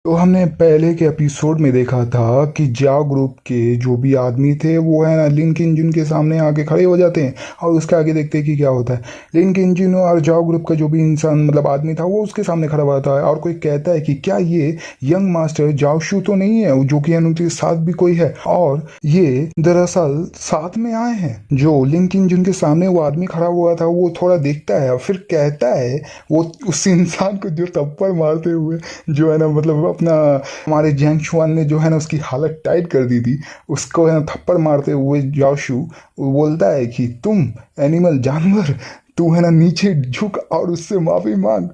तो हमने पहले के एपिसोड में देखा था कि जाओ ग्रुप के जो भी आदमी थे वो है ना लिंक इंजन के सामने आके खड़े हो जाते हैं और उसके आगे देखते हैं कि क्या होता है। लिंक इंजन और जाओ ग्रुप का जो भी इंसान मतलब आदमी था वो उसके सामने खड़ा हुआ था और कोई कहता है कि क्या ये यंग मास्टर जाओ शू तो नहीं है जो कि उनके साथ भी कोई है और ये दरअसल साथ में आए हैं। जो लिंक इंजन के सामने वो आदमी खड़ा हुआ था वो थोड़ा देखता है और फिर कहता है वो उस इंसान को जो थप्पड़ मारते हुए जो है ना मतलब अपना हमारे जैंग शुआन ने जो है ना उसकी हालत टाइट कर दी थी उसको है ना थप्पड़ मारते हुए जाओशू वो बोलता है कि तुम एनिमल जानवर तू है ना नीचे झुक और उससे माफी मांग।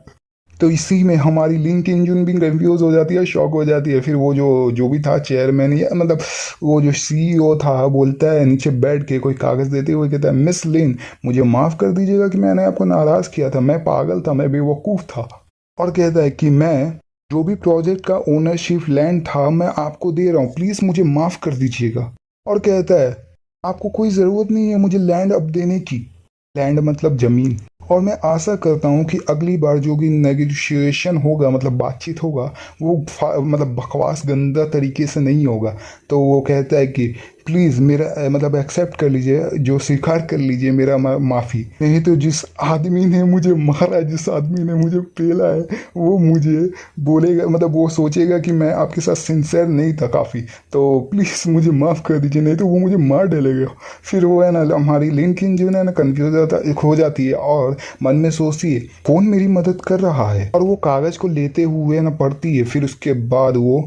तो इसी में हमारी लिंक इंजन भी कंफ्यूज हो जाती है शॉक हो जाती है। फिर वो जो जो भी था चेयरमैन या मतलब वो जो सीईओ था बोलता है नीचे बैठ के कोई कागज देते हुए कहता है मिस लिन मुझे माफ कर दीजिएगा कि मैंने आपको नाराज किया था मैं पागल था मैं बेवकूफ़ था। और कहता है कि मैं जो भी प्रोजेक्ट का ओनरशिप लैंड था मैं आपको दे रहा हूँ प्लीज़ मुझे माफ़ कर दीजिएगा। और कहता है आपको कोई ज़रूरत नहीं है मुझे लैंड अब देने की। लैंड मतलब ज़मीन। और मैं आशा करता हूँ कि अगली बार जो भी नेगोशिएशन होगा मतलब बातचीत होगा वो मतलब बकवास गंदा तरीके से नहीं होगा। तो वो कहता है कि प्लीज़ मेरा मतलब एक्सेप्ट कर लीजिए जो स्वीकार कर लीजिए मेरा माफ़ी नहीं तो जिस आदमी ने मुझे मारा जिस आदमी ने मुझे पेला है वो मुझे बोलेगा मतलब वो सोचेगा कि मैं आपके साथ सिंसियर नहीं था काफ़ी। तो प्लीज़ मुझे माफ़ कर दीजिए नहीं तो वो मुझे मार डालेगा। फिर वो है ना हमारी लिंकिन जो है ना कन्फ्यूज हो जाती है और मन में सोचती है कौन मेरी मदद कर रहा है और वो कागज़ को लेते हुए ना पढ़ती है। फिर उसके बाद वो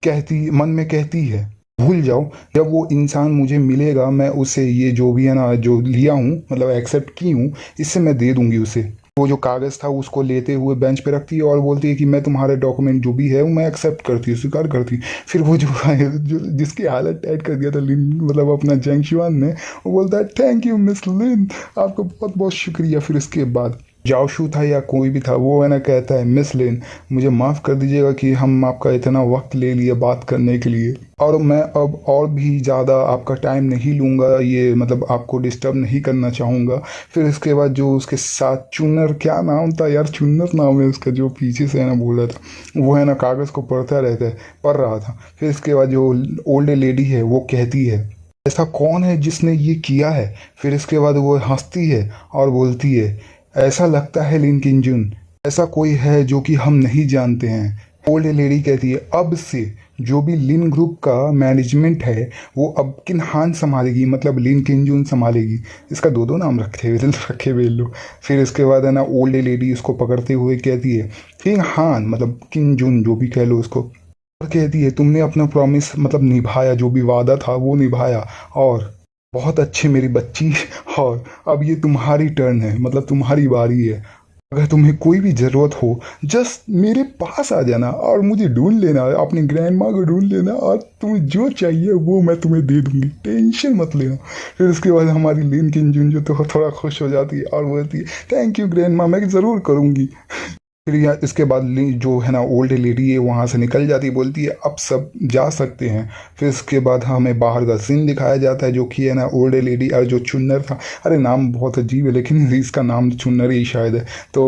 कहती मन में कहती है भूल जाओ जब वो इंसान मुझे मिलेगा मैं उसे ये जो भी है ना जो लिया हूँ मतलब एक्सेप्ट की हूँ इससे मैं दे दूंगी उसे। वो जो कागज़ था उसको लेते हुए बेंच पे रखती है और बोलती है कि मैं तुम्हारे डॉक्यूमेंट जो भी है वो मैं एक्सेप्ट करती हूँ स्वीकार करती हूँ। फिर वो जो जिसकी हालत टाइट कर दिया था लिन मतलब अपना जैंग शुआन ने वो बोलता है थैंक यू मिस लिन आपका बहुत बहुत शुक्रिया। फिर इसके बाद जाओशू था या कोई भी था वो है ना कहता है मिस लिन मुझे माफ़ कर दीजिएगा कि हम आपका इतना वक्त ले लिए बात करने के लिए और मैं अब और भी ज़्यादा आपका टाइम नहीं लूँगा ये मतलब आपको डिस्टर्ब नहीं करना चाहूँगा। फिर इसके बाद जो उसके साथ चुनर क्या नाम था यार चुनर नाम है उसका जो पीछे से है ना बोल रहा था वो है ना कागज़ को पढ़ता रहता है पढ़ रहा था। फिर इसके बाद जो ओल्ड लेडी है वो कहती है ऐसा कौन है जिसने ये किया है। फिर इसके बाद वो हंसती है और बोलती है ऐसा लगता है लिन किंजुन ऐसा कोई है जो कि हम नहीं जानते हैं। ओल्ड लेडी कहती है अब से जो भी लिन ग्रुप का मैनेजमेंट है वो अब किन हान संभालेगी मतलब लिन किंजुन संभालेगी। इसका दो दो नाम रखे हुए लोग। फिर इसके बाद है ना ओल्ड लेडी इसको पकड़ते हुए कहती है किंग हान मतलब किंजुन जो भी कह लो उसको और कहती है तुमने अपना प्रॉमिस मतलब निभाया जो भी वादा था वो निभाया और बहुत अच्छे मेरी बच्ची। और अब ये तुम्हारी टर्न है मतलब तुम्हारी बारी है। अगर तुम्हें कोई भी ज़रूरत हो जस्ट मेरे पास आ जाना और मुझे ढूंढ लेना अपनी ग्रैंड माँ को ढूंढ लेना और तुम्हें जो चाहिए वो मैं तुम्हें दे दूंगी टेंशन मत लेना। फिर उसके बाद हमारी लिन किंजुन जो तो थोड़ा खुश हो जाती है और बोलती है थैंक यू ग्रैंड माँ मैं ज़रूर करूँगी। फिर इसके बाद जो है ना ओल्ड लेडी है वहाँ से निकल जाती है बोलती है अब सब जा सकते हैं। फिर इसके बाद हमें बाहर का सीन दिखाया जाता है जो कि है ना ओल्ड लेडी और जो चुन्नर था अरे नाम बहुत अजीब है लेकिन इसका नाम चुन्नर ही शायद है। तो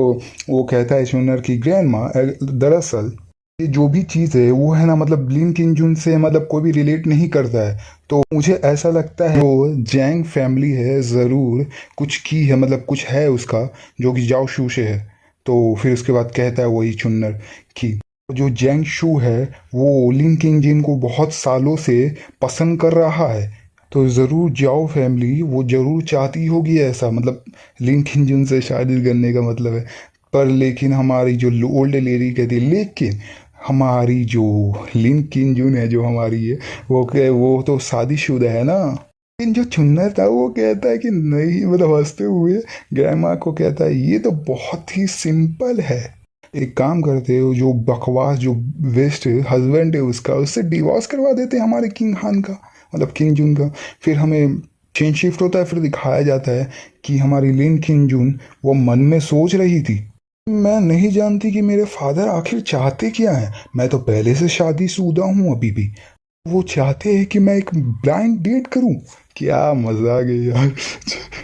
वो कहता है चुन्नर की ग्रैंड माँ दरअसल ये जो भी चीज़ है वो है ना मतलब ब्लिन किंजुन से मतलब कोई भी रिलेट नहीं करता है। तो मुझे ऐसा लगता है वो जैंग फैमिली है ज़रूर कुछ की है मतलब कुछ है उसका जो कि जाओ शू से है। तो फिर उसके बाद कहता है वही चुन्नर कि जो जैंग शू है वो लिन किंजिन को बहुत सालों से पसंद कर रहा है। तो ज़रूर जाओ फैमिली वो ज़रूर चाहती होगी ऐसा मतलब लिन किंजिन से शादी करने का मतलब है। पर लेकिन हमारी जो ओल्ड लेडी कहती है लेकिन हमारी जो लिन किंजुन है जो हमारी है वो तो शादीशुदा है ना। लेकिन जो चुन्नर था वो कहता है कि नहीं मतलब हंसते हुए ग्रैंडमा को कहता है ये तो बहुत ही सिंपल है। एक काम करते हो जो बकवास जो वेस्ट हस्बैंड है उसका उससे डिवोर्स करवा देते हैं हमारे किंग हान का मतलब किंग जून का। फिर हमें चेंज शिफ्ट होता है फिर दिखाया जाता है कि हमारी लिन किंग जून वो मन में सोच रही थी मैं नहीं जानती कि मेरे फादर आखिर चाहते क्या है मैं तो पहले से शादीशुदा हूँ अभी भी। वो चाहते हैं कि मैं एक ब्लाइंड डेट करूं। क्या मजा आ गया यार।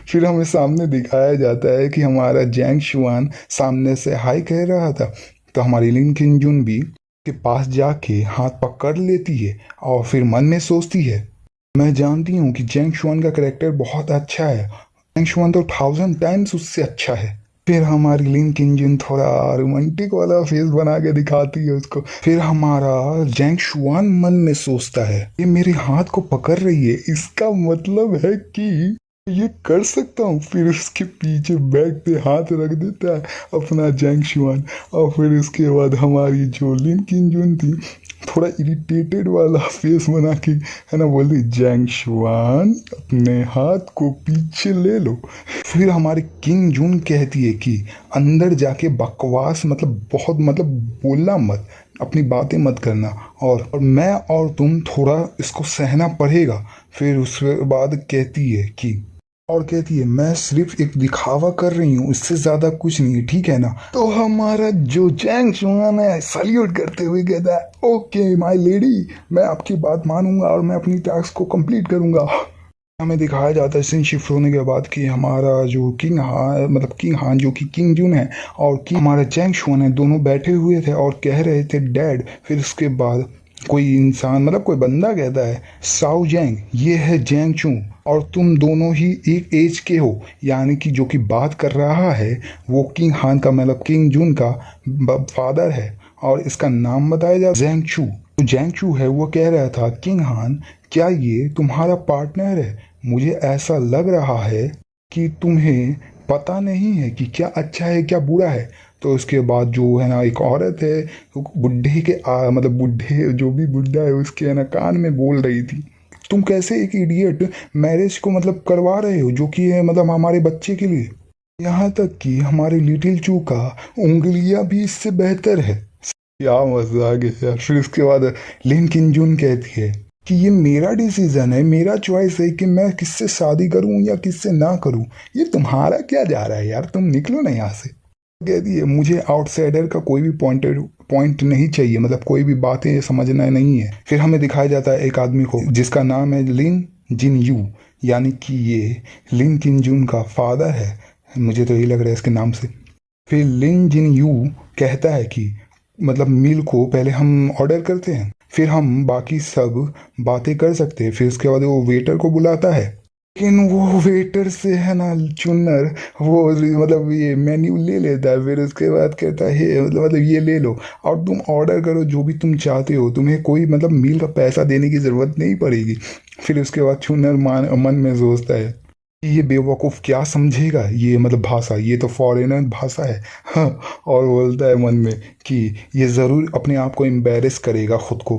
फिर हमें सामने दिखाया जाता है कि हमारा जैंग शुआन सामने से हाय कह रहा था। तो हमारी लिन किंजुन भी के पास जाके हाथ पकड़ लेती है और फिर मन में सोचती है, मैं जानती हूँ कि जेंग शुआन का करेक्टर बहुत अच्छा है, जेंग शुआन तो 1000 टाइम्स उससे अच्छा है। फिर हमारी लिन किंजन थोड़ा रोमांटिक वाला फेस बना के दिखाती है उसको। फिर हमारा जेंग शुआन मन में सोचता है, ये मेरे हाथ को पकड़ रही है, इसका मतलब है कि ये कर सकता हूँ। फिर उसके पीछे बैग पे हाथ रख देता है अपना जेंग शुआन। और फिर उसके बाद हमारी जो लिन किंजन थी थोड़ा इरिटेटेड वाला फेस बना के, है ना, बोलती जेंग शुआन अपने हाथ को पीछे ले लो। फिर हमारे किंग जून कहती है कि अंदर जाके बकवास मतलब बहुत मतलब बोलना मत, अपनी बातें मत करना, और मैं और तुम थोड़ा इसको सहना पड़ेगा। फिर उसके बाद कहती है मैं सिर्फ एक दिखावा कर रही हूँ, इससे ज्यादा कुछ नहीं है, ठीक है ना। तो हमारा जो जैंग चुंगान है सल्यूट करते हुए कहता है, ओके माय लेडी, मैं आपकी बात मानूंगा और मैं अपनी टास्क को कंप्लीट करूंगा। हमें दिखाया जाता है सीन शिफ्ट होने के बाद कि हमारा जो किंग हान जो कि किंग जून है और कि हमारा जैंग शुआन है, दोनों बैठे हुए थे और कह रहे थे डैड। फिर उसके बाद कोई इंसान मतलब कोई बंदा कहता है, साओ जैंग ये है जैंग चू और तुम दोनों ही एक एज के हो, यानी कि जो कि बात कर रहा है वो किंग हान का मतलब किंग जून का फादर है और इसका नाम बताया जाता है जैंग चू। तो जैंग चू है वो कह रहा था, किंग हान क्या ये तुम्हारा पार्टनर है? मुझे ऐसा लग रहा है कि तुम्हें पता नहीं है कि क्या अच्छा है क्या बुरा है। तो उसके बाद जो है ना एक औरत है बुढ़े के मतलब बुढ़े जो भी बुढ़ा है उसके है ना कान में बोल रही थी, तुम कैसे एक इडियट मैरिज को मतलब करवा रहे हो जो कि है मतलब हमारे बच्चे के लिए, यहाँ तक कि हमारे लिटिल चू का उंगलियां भी इससे बेहतर है। क्या मजाक है यार। फिर उसके बाद लिन किंजुन कहती है कि ये मेरा डिसीजन है, मेरा चॉइस है कि मैं किससे शादी करूं या किससे ना करूं, ये तुम्हारा क्या जा रहा है यार, तुम निकलो ना यहाँ से। कहती है मुझे आउटसाइडर का कोई भी पॉइंट नहीं चाहिए, मतलब कोई भी बातें समझना नहीं है। फिर हमें दिखाया जाता है एक आदमी को जिसका नाम है लिन जिन यू, यानी कि ये लिन किंजुन का फादर है, मुझे तो यही लग रहा है इसके नाम से। फिर लिन जिन यू कहता है कि मतलब मील को पहले हम ऑर्डर करते हैं फिर हम बाकी सब बातें कर सकते हैं। फिर उसके बाद वो वेटर को बुलाता है, लेकिन वो वेटर से है ना चुनर वो मतलब ये मेन्यू ले लेता है। फिर उसके बाद कहता है मतलब ये ले लो और तुम ऑर्डर करो जो भी तुम चाहते हो, तुम्हें कोई मतलब मील का पैसा देने की ज़रूरत नहीं पड़ेगी। फिर उसके बाद चुनर मन में सोचता है ये बेवकूफ़ क्या समझेगा ये मतलब भाषा, ये तो फॉरेनर भाषा है। हाँ, और बोलता है मन में कि ये ज़रूर अपने आप को एम्बेरस करेगा खुद को।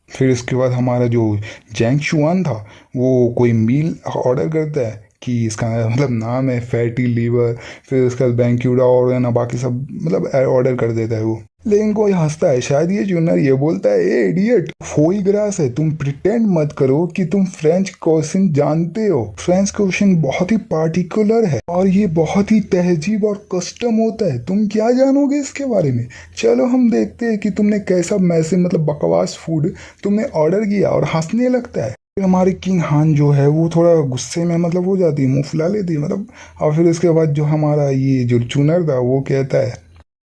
फिर इसके बाद हमारा जो जैंग शुआन था वो कोई मील ऑर्डर करता है कि इसका मतलब नाम है फैटी लीवर। फिर उसका बैंक्यूडा और है ना बाकी सब मतलब ऑर्डर कर देता है वो, लेकिन कोई हंसता है, शायद ये जूनियर ये बोलता है ए इडियट फोई ग्रास है, तुम प्रिटेंड मत करो कि तुम फ्रेंच क्वेश्चन जानते हो, फ्रेंच क्वेश्चन बहुत ही पार्टिकुलर है और ये बहुत ही तहजीब और कस्टम होता है, तुम क्या जानोगे इसके बारे में। चलो हम देखते हैं कि तुमने कैसा मैसे मतलब बकवास फूड तुमने ऑर्डर किया, और हंसने लगता है। फिर हमारी किंग हान जो है वो थोड़ा गुस्से में मतलब हो जाती है, मुंह फुला लेती है मतलब। और फिर उसके बाद जो हमारा ये जो चुनर था वो कहता है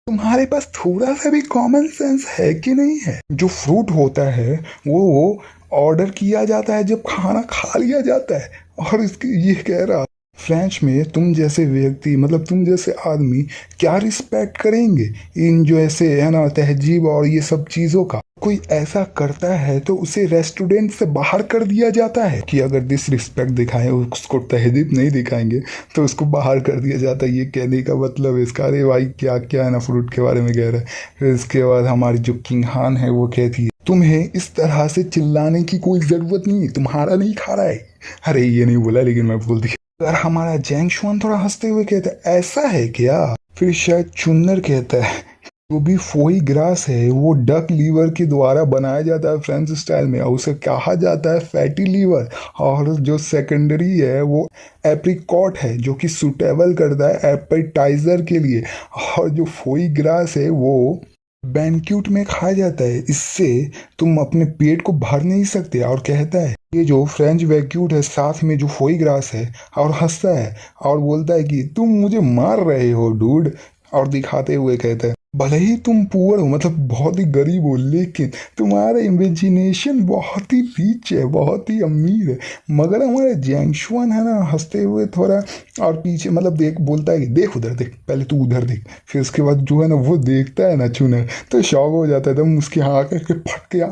तुम्हारे पास थोड़ा सा भी कॉमन सेंस है कि नहीं है, जो फ्रूट होता है वो ऑर्डर किया जाता है जब खाना खा लिया जाता है। और इसकी ये कह रहा फ्रेंच में तुम जैसे व्यक्ति मतलब तुम जैसे आदमी क्या रिस्पेक्ट करेंगे इन जो ऐसे है ना तहजीब और ये सब चीज़ों का। कोई ऐसा करता है तो उसे रेस्टोरेंट से बाहर कर दिया जाता है कि अगर डिसरिस्पेक्ट दिखाएं उसको तहजीब नहीं दिखाएंगे तो उसको बाहर कर दिया जाता है। ये कहने का मतलब इसका, अरे भाई क्या क्या है ना फ्रूट के बारे में कह रहा है। फिर इसके बाद हमारी जो किंग हान है वो कहती है तुम्हें इस तरह से चिल्लाने की कोई ज़रूरत नहीं है, तुम्हारा नहीं खा रहा है। अरे ये नहीं बोला लेकिन मैं बोल दिया। अगर हमारा जैंग शुआन थोड़ा हंसते हुए कहता है ऐसा है क्या। फिर शायद चुन्नर कहता है जो भी फोई ग्रास है वो डक लीवर के द्वारा बनाया जाता है फ्रेंच स्टाइल में और उसे कहा जाता है फैटी लीवर, और जो सेकेंडरी है वो एप्रिकॉट है जो कि सूटेबल करता है एपेटाइजर के लिए, और जो फोई ग्रास है वो बैंक्यूट में खाया जाता है, इससे तुम अपने पेट को भर नहीं सकते। और कहता है ये जो फ्रेंच वैक्यूट है साथ में जो फोई ग्रास है, और हंसता है और बोलता है कि तुम मुझे मार रहे हो डूड, और दिखाते हुए कहता है भले ही तुम पुअर हो, मतलब बहुत ही गरीब हो, लेकिन तुम्हारा इमेजिनेशन बहुत ही रिच है, बहुत ही अमीर है। मगर हमारे जैंगशुआन है ना, हंसते हुए थोड़ा और पीछे मतलब देख बोलता है कि देख उधर देख, पहले तू उधर देख। फिर उसके बाद जो है ना वो देखता है ना चुनर, तो शौक हो जाता है, एकदम उसकी आँख के फट के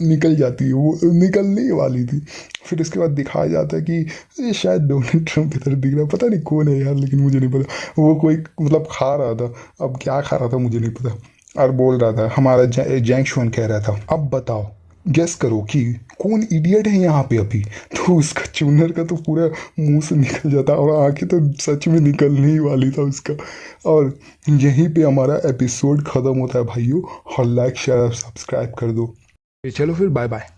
निकल जाती है, वो निकलने ही वाली थी। फिर उसके बाद दिखाया जाता है कि ये शायद डोनाल्ड ट्रंप की तरह दिख रहा है, पता नहीं कौन है यार, लेकिन मुझे नहीं पता। वो कोई मतलब खा रहा था, अब क्या खा रहा था मुझे नहीं पता। और बोल रहा था, हमारा जैंग शुन कह रहा था, अब बताओ गेस करो कि कौन इडियट है यहाँ पे अभी। तो उसका चूनर का तो पूरा मुंह से निकल जाता और आंखें तो सच में निकलने ही वाली था उसका। और यहीं पे हमारा एपिसोड ख़त्म होता है भाइयों। और लाइक शेयर सब्सक्राइब कर दो। चलो फिर बाय बाय।